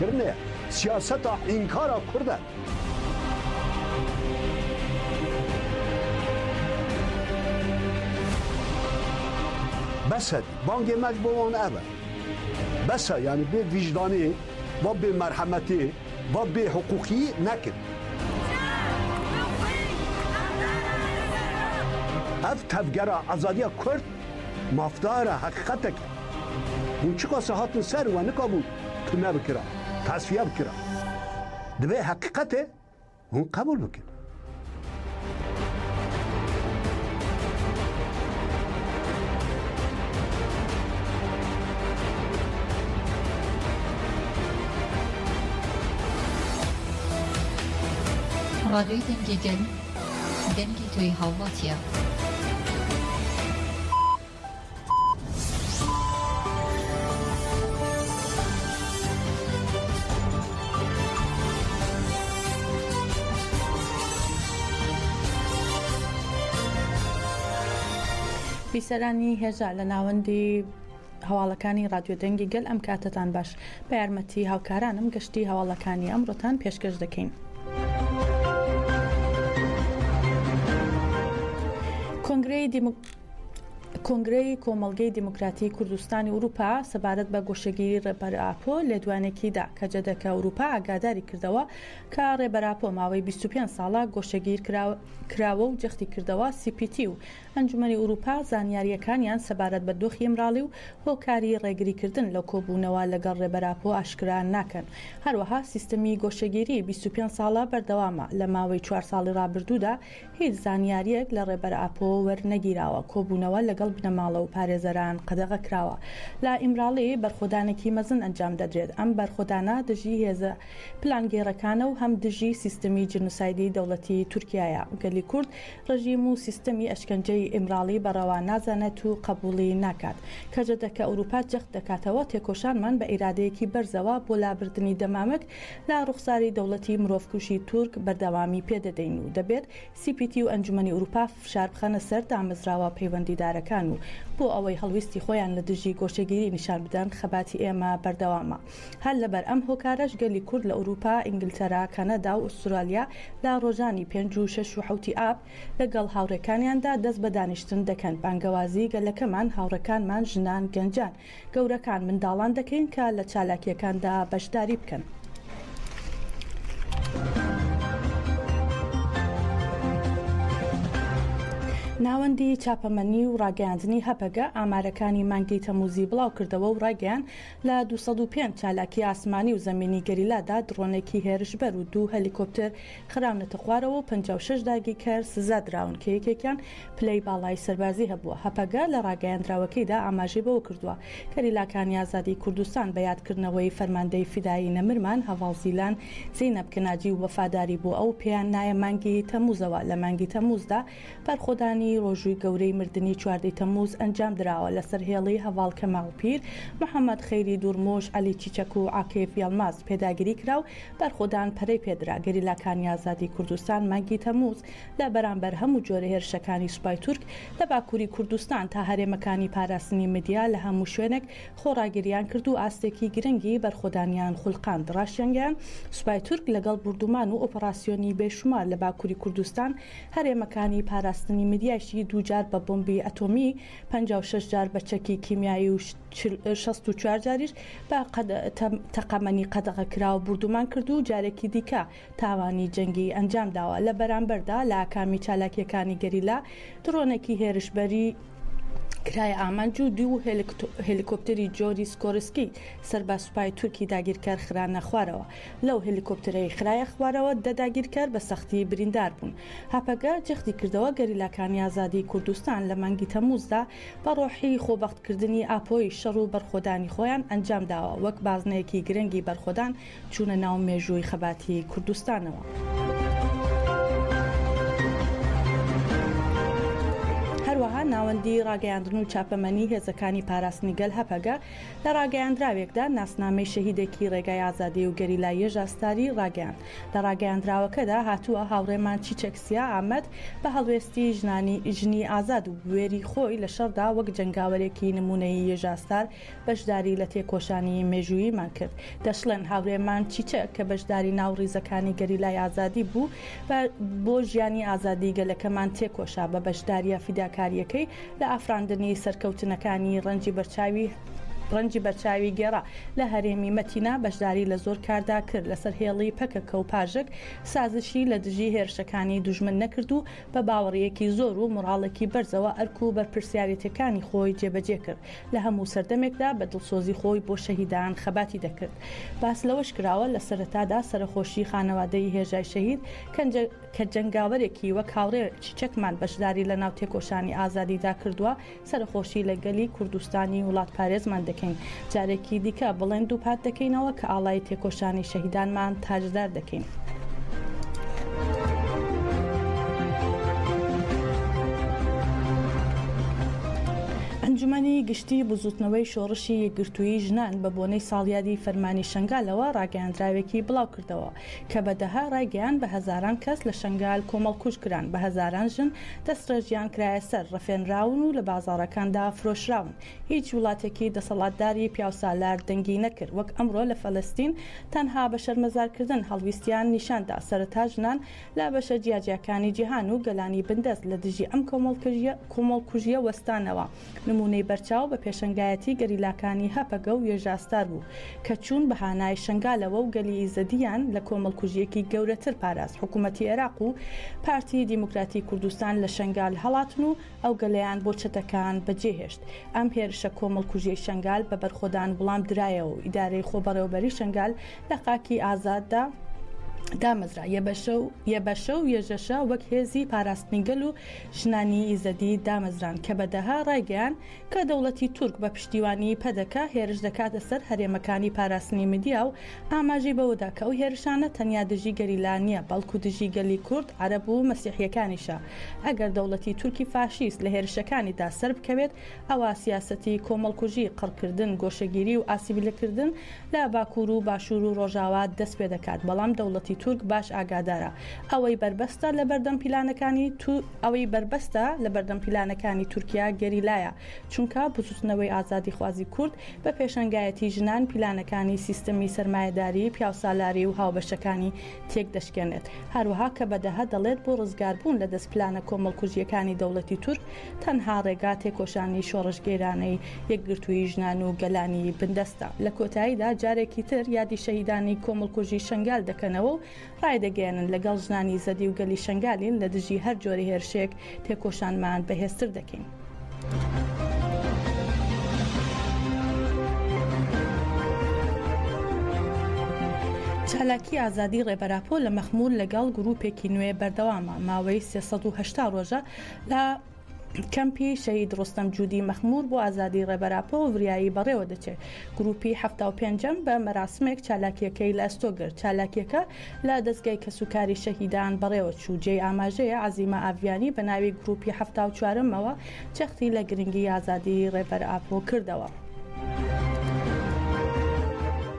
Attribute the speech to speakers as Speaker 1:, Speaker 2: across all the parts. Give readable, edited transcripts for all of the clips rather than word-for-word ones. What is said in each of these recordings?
Speaker 1: کرنه سیاست انکار کرده بس بانگ مجبوران اوه بس یعنی به وجدانی و به مرحمتی و به حقوقی نکن اف تفگر آزادی کرد مفدار حقیقت که اون چی که هاتن سر و نکابود تو نبکره تصفیه بکره دوی حقیقته اون قبول بکن
Speaker 2: رادیوی دنگی گل دنگی توی هاواتیا
Speaker 3: بیسەرانی هێزە لە ناوەندی هەواڵەکانی رادیۆ دەنگی گەل ئەم کاتتان باش بە یارمەتی هاوکارانم گەشتی هەواڵەکانی ئەمڕۆتان پێشکەش دەکەین. کۆنگرەی کۆمەڵگەی دیموکراتی کوردستانی ئەوروپا سەبارەت بە گۆشەگیری ڕێبەرئاپۆ لێدوانێکیدا کە جەدەکە ئەوروپا ئاگاداری کردەوە کە ڕێبەرئاپۆ ماوەی 25 ساڵە گۆشەگیر کراوە و جەختی کردەوە CPT و ئەنجومەنی ئەوروپا زانیاریەکانیان سەبارەت بە دۆخی ئەمراڵی و هۆکاری ڕێگریکردن لە کۆبوونەوە لەگەڵ ڕێبەرئاپۆ ئاشکرا ناکەن. هەروەها سیستەمی گۆشەگیری 25 ساڵە بەردەوامە لە ماوەی 4 ساڵی ڕابردوودا هیچ زانیاریەک لە ڕێبەرئاپۆ وەرنەگیراوە. کۆبوونەوە لەگەڵ بنەماڵە و پارێزەران قەدەغە کراوە. لە ئیمراڵی بەرخۆدانێکی مەزن ئەنجام دەدرێت. ئەم بەرخۆدانە دژی هێزە پلانگێڕەکانە و هەم دژی سیستەمی جنوسایدی دەوڵەتی تورکیایە. گەلی کورد ڕژیم و سیستەمی ئەشکەنجەی ئیمراڵی بەڕەوا نازانێت و قبوڵی ناکات. کە جەدەکە ئەوروپا جەخت دەکاتەوە تێکۆشانمان بە ئیرادەیەکی بەرزەوە بۆ لابردنی دەمامک لە ڕوخساری دەوڵەتی مرۆڤکوژی تورک بەردەوامی پێدەدەین و دەبێت CPT و ئەنجومەنی ئەوروپا فشار بخەنە سەر دامەزراوە پەیوەندیدارەکان و بۆ ئەوەی هەڵویستی خۆیان لە دژی گۆشەگیری نیشان بدەن خەباتی ئێمە بەردەوامە. هەر لەبەر ئەم هۆکارەش گەلی کورد لە ئەوروپا، ئینگلتەرا، کەنەدا و ئوسترالیا لە ڕۆژانی 5 و 6 و 7 ئاب لەگەڵ هاوڕێکانیاندا دەست بە دانیشتن دەکەن. بانگەوازی گەلەکەمان هاوڕەکانمان ژنان، گەنجان، گەورەکان، منداڵان دەکەین کە لە چالاکیەکاندا بەشداری بکەن. ناوەندی چاپەمەنی و ڕاگەیاندنی هەپەگە ئامارەکانی مانگی تەموزی بڵاو کردەوە و ڕاگەیان لە 205 چالاکی ئاسمانی و زەمینی گەریلادا درۆنێکی هێرشبەر و 2 هەلیکۆپتەر خراونەتە خوارەوە و 56 داگیرکەر سزا دراون کە یەکێکیان پلەی باڵای سەربازی هەبووە. هەپەگە لە ڕاگەیاندراوەکەیدا ئاماژەی بەوە کردووە گەریلاکانی ئازادی کوردستان بە یادکردنەوەی فەرماندەی فیدایی نەمرمان هەواڵزیلان زەینەب کناجی و وەفاداری بۆ ئەو پێیان نایە مانگی تەموزەوە. لە مانگی تەموزدا بەرخۆدانی ڕۆژووی گەورەی مردنی 14 تەموز ئەنجام درراوە لەسەر هێڵی هەواڵ کەماڵپیر، محەممەد خەیری دوورمۆژ، عەلی چیچەک و عاکێف یاڵماز پێداگیری کرا و بەرخۆدان پەرەی پێدرا. گەریلاکانی ئازادی کوردستان مانگی تەموز لە بەرامبەر هەموو جۆرە هێرشەکانی سوپای تورک لە باکووری کوردستان تا هەرێمەکانی پاراستنی مدیا لە هەموو شوێنێک خۆڕاگیریان کرد و ئاستێکی گرنگی بەرخۆدانیان خوڵقاند. ڕاشێنگیان سوپای تورک لەگەڵ بردومان و ئۆپەراسیۆنی بێشمار لە باکووری کوردستان هەرێمەکانی پاراستنی مدیایشی دووجار بە بۆمبی ئەتۆمی، 56 جار بە چەکی کیمیایی و 64 جاریش بە تەقەمەنی قەدەغە کرا و بردومان کرد و جارێکی دیکە تاوانی جەنگی ئەنجام داوە. لە بەرامبەردا لە ئاکامی چالاکیەکانی گەریلا درۆنێکی هێرشبەری کرایە ئامانج و 2 هێلیکۆپتەری جۆری سکۆرسکی سەر بە سوپای تورکی داگیرکار خرانە خوارەوە. لەو هێلیکۆپتەرەی خرایە خوارەوە 10 داگیرکار بە سەختی بریندار بوون. هەپەگە جەختی کردەوە گەریلاکانی ئازادی کوردستان لە مانگی تەموزدا بە ڕۆحی خۆبەختکردنی ئاپۆی شەڕ و بەرخۆدانی خۆیان ئەنجام داوە. وەک بازنەیەکی گرنگی بەرخۆدان چوونە ناو مێژووی خەباتی کوردستانەوە. هەروەها ناوەندی ڕاگەیاندن و چاپەمەنی هێزەکانی پاراستنی گەل هەپەگە لە ڕاگەیاندراوێکدا ناسنامەی شەهیدێکی ڕێگای ئازادی و گەریلای ژاستاری ڕاگەیاند. لە ڕاگەیاندراوەکەدا هاتووە هاوڕێمان چیچەکسیا ئامەد بە هەڵوێستی ژنی ئازاد و وێری خۆی لە شەڕدا وەک جەنگاوەرێکی نمونەیی یەژاستار بەشداری لە تێکۆشانی مێژووییمان کرد. دەشڵێن هاوڕێمان چیچە کە بەشداری ناوڕیزەکانی گەریلای ئازادی بوو بۆ ژیانی ئازادی گەلەکەمان تێکۆشا بە بەشداریە فیداکاریەکەی لە ئافراندنی سەرکەوتنەکانی ڕەنجی بەرچاوی گێڕا لە هەرێمی مەتینا بەشداری لە زۆر کاردا کرد لەسەر هێڵی پەکەکە و پاژک سازشی لە دژی هێرشەکانی دوژمن نەکرد و بە باوەڕیەکی زۆر و مڕاڵێکی بەرزەوە ئەرک و بەرپرسیارەتەکانی خۆی جێبەجێ کرد لە هەموو سەردەمێکدا بە دڵسۆزی خۆی بۆ شەهیدان خەباتی دەکرد. باس لەوەش کراوە لە سەرەتادا سەرخۆشی خانەوادەی هێژای شەهید کە جەنگاوەرێکی وەک هاوڕێ چیچەکمان بەشداری لە ناو تێکۆشانی ئازادیدا کردووە سەرخۆشی لە گەلی کوردستانی وڵات پارێزمان دەکەین. جارێکی دیکە بڵێند و پات دەکەینەوە کە ئاڵای تێکۆشانی شەهیدانمان تاجدار دەکەین. ئەنجومەنی گشتی بزوتنەوەی شۆڕشی یەکگرتووی ژنان بە بۆنەی ساڵیادی فەرمانی شنگالەوە ڕاگەیاندراوێکی بڵاو کردەوە کە بەدەها ڕایگەیان بە هەزاران کەس لە شنگال کۆمەڵکوژ کران بە هەزاران ژن دەستڕێژیان کرایە سەر ڕەفێنراون و لە بازاڕەکاندا فرۆشراون. هیچ وڵاتێکی دەسەڵاتداری پیاوسالار دەنگی نەکرد وەک ئەمڕۆ لە فەلەستین تەنها بە شەرمەزارکردن هەڵویستیان نیشاندا سەرەتا ژنان لە بەشە جیاجیەکانی جیهان و گەلانی بندەست لە دژی ئەم کۆمەڵکوژیە وەستانەوە. نمونەی بەرچاو بە پێشنگایەتی گەریلاکانی هەپەگە و یێژاستار بوو کە چوون بە هانای شنگالەوە و گەلی ئیزەدیان لە کۆمەڵکوژیەکی گەورەتر پاراست. حکوومەتی عێراق و پارتی دیموکراتی کوردستان لە شنگال هەڵاتن و ئەو گەلەیان بۆ چەتەکان بەجێهێشت. ئەم هێرشە کۆمەڵکوژیەی شنگال بە بەرخۆدان بڵام درایەوە و ئیدارەی خۆبەڕێوەبەری شنگال لە قاکی ئازاددا دامەزرا یەبەشە و یەژەشە وەک هێزی پاراستنی گەل و ژنانی ئیزەدی دامەزران کە بەدەها ڕایگەیان کە دەوڵەتی تورک بە پشتیوانی پەدەکە هێرش دەکاتە سەر هەرێمەکانی پاراستنی مدیا و ئاماژی بەوەدا کە ئەو هێرشانە تەنیا دژی گەریلا نییە بەڵکو دژی گەلی کورد عەرەب و مەسیحیەکانیشە. ئەگەر دەوڵەتی تورکی فاشیست لە هێرشەکانیدا سەر بکەوێت ئەوە سیاسەتی کۆمەڵکوژی قڕکردن گۆشەگیری و ئاسیبیلەکردن لە باکوور و باشوور و ڕۆژاوا دەست پێ دەکات. بەڵام دەوڵەتی تورک باش ئاگادارە ئەوەی بربەستە لە بەردەم پیلانەکانی تورکیا گەریلایە چونکە بزوتنەوەی ئازادی خوازی کورد بە پێشنگایەتی ژنان پیلانەکانی سیستەمی سەرمایەداری پیاوسالاری و هاوبەشەکانی تێک دەشکێنێت. هەروەها کە بەدەها دەڵێت بۆ ڕزگاربوون لە دەست پلانە کۆمەڵکوژیەکانی دەوڵەتی تورک تەنها ڕێگا تێکۆشانی شۆڕشگێرانەی یەکگرتووی ژنان و گەلانی بندەستە. لە کۆتاییدا جارێکی تر یادی شەهیدانی کۆمەڵکوژی شنگال دەکەنەوە و ڕایدەگەێنن لەگەڵ ژنانی زەدی و گەلی شنگالین لە دژی هەر جۆری هێرشێک تێکۆشانمان بەهێزتر دەکەین. چالاکی ئازادی ڕێبەراپۆ لە مەخمور لەگەڵ گروپێکی نوێ بەردەوامە ماوەی 380 ڕۆژە لە کەمپی شەهید ڕۆستەم جوودی مەخمور بۆ ئازادی ڕێبەراپۆ و وریایی بەڕێوە دەچێت. گروپی 75ەم بە مەراسمێک چالاکیەکەی لە ئەستۆگرت. چالاکیەکە لە دەستگای کەسوکاری شەهیدان بەڕێوە چوو. جێی ئاماژەیە عەزیمە ئاڤیانی بە ناوی گروپی 74ەمەوە چەختی لە گرنگی ئازادی ڕێبەراپۆ کردەوە.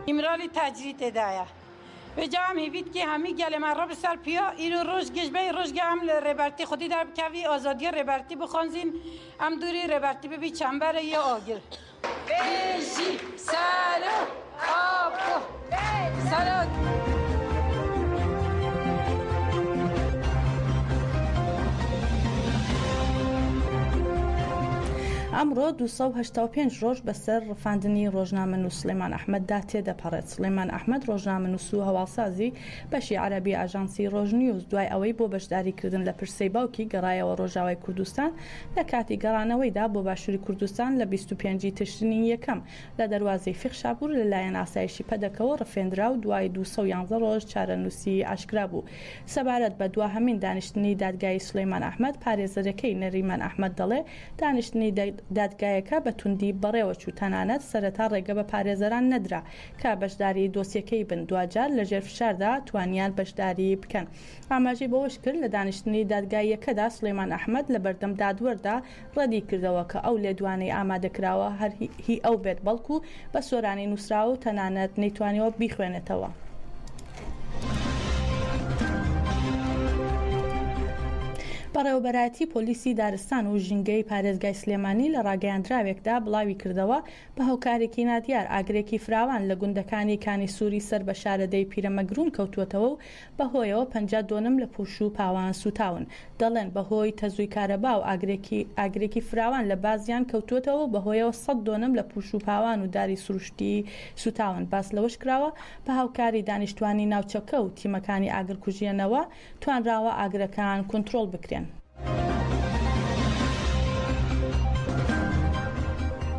Speaker 4: ئیمرالی تاجری تێدایە. بجام هیوید که همی گله من رو بسر پیا اینو روز گشبه روز گام ربرتی خودی در بکوی آزادی ربرتی بخونزین ام دوری ربرتی ببی چنبر یا آگر بیشی سالو آبو سالو
Speaker 3: ئەمڕۆ 285 ڕۆژ بەسەر ڕفاندنی ڕۆژنامەنووس سلێمان ئەحمەددا تێدەپەڕێت. سلێمان ئەحمەد ڕۆژنامەنووس و هەواڵسازی بەشی عەرەبی ئاژانسی ڕۆژنیوز دوای ئەوەی بۆ بەشداریکردن لە پرسەی باوکی گەڕایەوە ڕۆژاوای کوردستان لە کاتی گەڕانەوەیدا بۆ باشووری کوردستان لە 25 تشرینی یەکەم لە دەروازەی فیخشابوور لەلایەن ئاسایشی پەدەکەوە ڕفێنرا و دوای 211 ڕۆژ چارەنووسی ئاشکرا بوو. سەبارەت بە دواهەمین دانیشتنی دادگای سلێمان ئەحمەد پارێزەرەکەی نەریمان ئەحمەد دەڵێ دانیشتنی دادگایەکە بە توندی بەڕێوە چوو تەنانەت سەرەتا ڕێگە بە پارێزەران نەدرا کە بەشداری دۆسیەکەی بن دوجار لەژێر فشاردا توانیان بەشداری بکەن. ئاماژەی بەوەش کرد لە دانیشتنی دادگایەکەدا سلێمان ئەحمەد لە بەردەم دادوەردا ڕەدی کردەوە کە ئەو لێدوانەی ئامادەکراوە هەر هی ئەو بێت بەڵکو بە سۆرانی نووسراوە و تەنانەت نەیتوانیەوە بیخوێنێتەوە. بەڕێوەبەرایەتی پۆلیسی دارستان و ژینگەی پارێزگای سلێمانی لە ڕاگەیاندراوێکدا بڵاوی کردەوە بە هۆکارێکی نادیار ئاگرێکی فراوان لە گوندەکانی کانی سووری سەر بە شارەدەی پیرەمەگرون کەوتوەتەوە و بەهۆیەوە 52 لە پوش و پاوان سوتاون. دەڵێن بەهۆی تەزووی کارەبا و ئاگرێکی فراوان لە بازیان کەوتوەتەوە بەهۆیەوە 102 لە پوش و پاوان و داری سروشتی سوتاون. باس لەوەش کراوە بە هاوکاری دانیشتوانی ناوچەکە و تیمەکانی ئاگرکوژیەنەوە توانراوە ئاگرەکان کۆنتڕۆڵ بکرێن.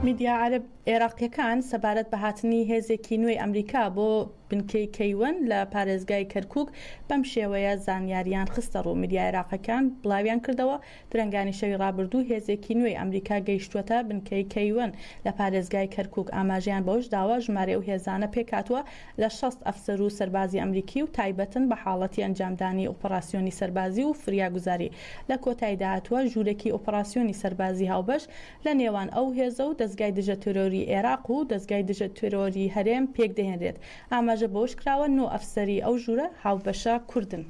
Speaker 3: میدیا عەرب عێراقیەکان سەبارەت بە هاتنی هێزێکی نوێی ئەمریکا بۆ بنکەی کەیوەن لە پارێزگای کەرکووک بەم شێوەیە زانیاریان خستە ڕوو. میدیا عێراقیەکان بڵاویان کردەوە درەنگانی شەوی ڕابردوو هێزێکی نوێی ئەمریکا گەیشتووەتە بنکەی کەیوەن لە پارێزگای کەرکووک. ئاماژیان بەوەش داوە ژمارە و هێزانە پێکاتوە لە 60 ئەفسەر و سەربازی ئەمریکی و تایبەتن بە حاڵەتی ئەنجامدانی ئۆپەراسیۆنی سەربازی و فریاگوزاری. لە کۆتایی داهاتوە ژوورێکی ئۆپەراسیۆنی سەربازی هاوبەش لە نێوان ئەو هێزە و دەستگای دژە تۆرۆری عێراق و دەستگای دژە تۆرۆری هەرێم پێک دەهێنرێت. ئاماژە بەوەش کراوە 9 ئەفسەری ئەو ژوورە هاوبەشە کوردن.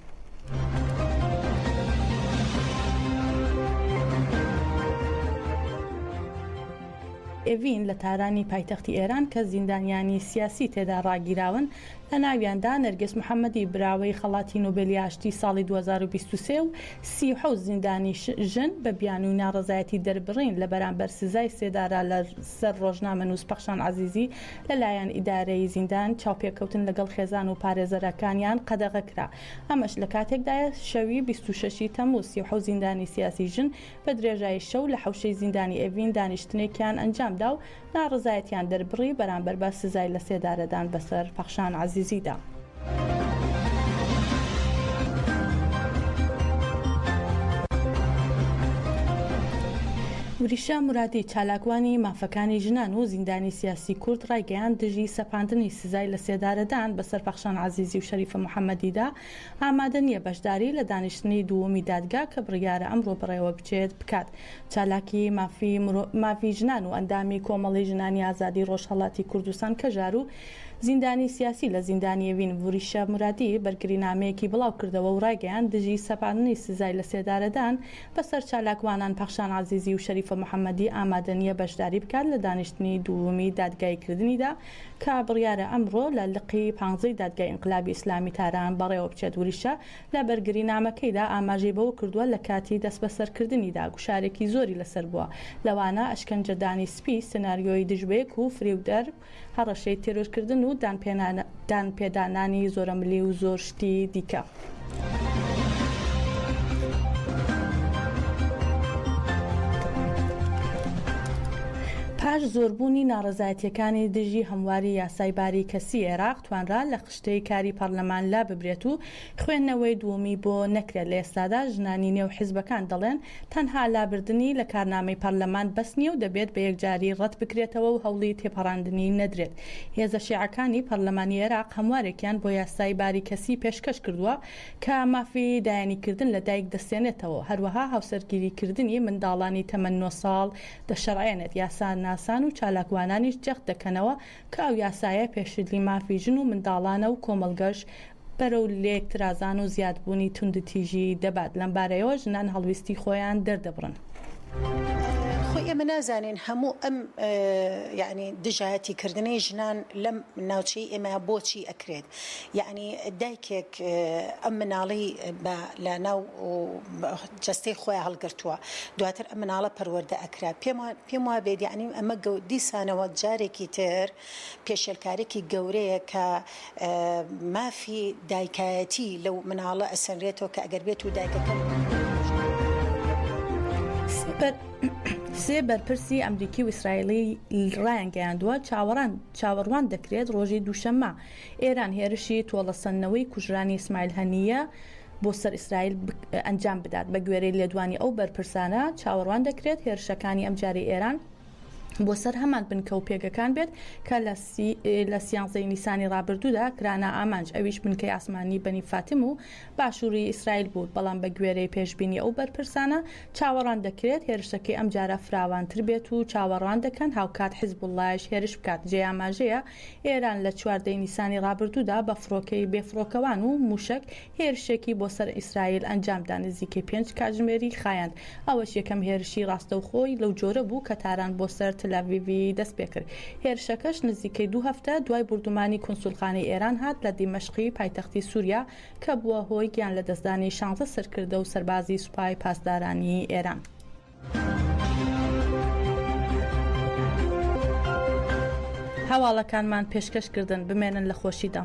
Speaker 3: ئێڤین لە تارانی پایتەختی ئێران کە زیندانیانی سیاسی تێدا ڕاگیراون لە ناویاندا نەرگس محەممەدی براوەی خەڵاتی نۆبێلی ئاشتی ساڵی 2023 و 30 زیندانی ژن بە بیان و ناڕزایەتی دەربڕین لە بەرامبەر سزای سێدارا لە سەر ڕۆژنامە نووس پەخشان عەزیزی لەلایەن ئیدارەی زیندان چاوپێکەوتن لەگەڵ خێزان و پارێزەرەکانیان قەدەغە کرا. ئەمەش لە کاتێکدایە شەوی 26 تەمموز 30 زیندانی سیاسی ژن بە درێژایی شەو لە حوشەی زیندانی ئێڤین دانیشتنێکیان ئەنجامدا و ناڕزایەتیان دەربڕی بەرامبەر بە سزای لە سێدارەدان بەسەر پەخشان عەزیزیدا. وریشە مرادی چالاکوانی مافەکانی ژنان و زیندانی سیاسی کورد ڕایگەیان دژی سەپاندنی سزای لە سێدارەدان بەسەر پەخشان عەزیزی و شەریفە موحەممەدیدا ئامادە نییە بەشداری لە دانیشتنی دووەمی دادگا کە بڕیارە ئەمڕۆ بڕێوە بچێت بکات. چالاکی مافی ژنان و ئەندامی کۆمەڵی ژنانی ئازادی ڕۆژهەڵاتی کوردستان کەژار و زیندانی سیاسی لە زیندانی ئێڤین وریشە مرادی بەرگرینامەیەکی بڵاو کردەوە و ڕایگەیان دژی سەپاندنی سزای لە سێدارەدان بەسەر چالاکوانان پەخشان عەزیزی و شەریفە موحەممەدی ئامادە نییە بەشداری بکات لە دانیشتنی دووەمی دادگایکردنیدا کە بڕیارە ئەمڕۆ لە لقی 15 دادگای ئینقلابی ئیسلامی تاران بەڕێوە بچێت. وریشە لە بەرگرینامەکەیدا ئاماژەی بەوە کردووە لە کاتی دەست بەسەرکردنیدا گوشارێکی زۆری لەسەر بووە، لەوانە ئەشکەنجەدانی سپی، سناریۆی دژبەیەک و فریودەر، هەڕەشەی تێرۆرکردن و دانپێدانانی زۆرە ملی و زۆر شتی دیکە. پاش زۆربوونی ناڕزایەتیەکانی دژی هەمواری یاسای باری کەسی عێراق توانرا لە خشتەی کاری پەرلەمان لا ببرێت و خوێندنەوەی دووەمی بۆ نەکرێت. لە ئێستادا ژنانی نێو حیزبەکان دەڵێن تەنها لابردنی لە کارنامەی پەرلەمان بەس نییە و دەبێت بە یەکجاری ڕەت بکرێتەوە و هەوڵی تێپەڕاندنی نەدرێت. هێزە شیعەکانی پەرلەمانی عێراق هەموارێکیان بۆ یاسای باری کەسی پێشکەش کردووە کە مافی دایانیکردن لە دایک دەستێنێتەوە، هەروەها هاوسەرگیریکردنی منداڵانی تەمەن 9 ساڵ دەشەڕێنێت. یاسان و چالاکوانانیش جەخت دەکەنەوە کە ئەو یاسایە پێشلی مافی ژن و منداڵانە و کۆمەلگەش بەرەو لێکترازان و زیادبوونی توندتیژی دەبات. لەم بارەیەوە ژنان هەڵویستی خۆیان دەردەبڕن.
Speaker 5: ئێمە نازانین هەموو ئەم یعنی دژایەتی کردنەی ژنان لەم ناوچەی ئێمە بۆچی ئەکرێت. یعنی دایکێک ئەم مناڵی لە ناو جەستەی خۆیان هەڵگرتووە، دواتر ئەم مناڵە پەروەردە ئەکرا. پێم وا بێت یعنی ئەمە دیسانەوە جارێکی تر پێشێلکارێکی گەورەیە کە مافی دایکایەتی لەو مناڵە ئەسەنرێتەوە کە ئەگەر بێت و دایکەکە
Speaker 3: سێ بەرپرسی ئەمریکی و ئیسرائیلی ڕایان گەیاندووە چاوەڕوان دەکرێت ڕۆژی دووشەممە ئێران هێرشی تۆڵەسەندنەوەی کوژرانی ئیسماعیل هەنیە بۆ سەر ئیسرائیل ئەنجام بدات. بە گوێرەی لێدوانی ئەو بەرپرسانە چاوەڕوان دەکرێت هێرشەکانی ئەمجاری ئێران بۆ سەر هەمان بنکە و پێگەکان بێت کە لە 13 نیسانی ڕابردوودا کرانە ئامانج ئەویش بنکەی ئاسمانی بەنی فاتیم و باشووری ئیسرائیل بوو بەڵام بە گوێرەی پێشبینی ئەو بەرپرسانە چاوەڕوان دەکرێت هێرشەکەی ئەم جارە فراوانتر بێت و چاوەڕوان دەکەن هاوکات حیزبوڵایش هێرش بکات. جێ ئاماژەیە ئێران لە 14 نیسانی ڕابردوودا بە فڕۆکەی بێفڕۆکەوان و موشک هێرشێکی بۆ سەر ئیسرائیل ئەنجامدا نزیکەی 5 کاتژمێری خایاند. ئەوەش یەکەم هێرشی ڕاستەوخۆی لەو جۆرە بوو کە تاران بۆ سەر تەلەڤیڤی دەست پێ کرد. هێرشەکەش نزیکەی 2 هەفتە دوای بردومانی کۆنسوڵخانەی ئێران هات لە دیمەشقی پایتەختی سووریا کە بووە هۆی گیان لە دەستدانی 16 سەرکردە و سەربازی سوپای پاسدارانی ئێران. هەواڵەکانمان پێشکەشکردن بمێنن لە خۆشیدا.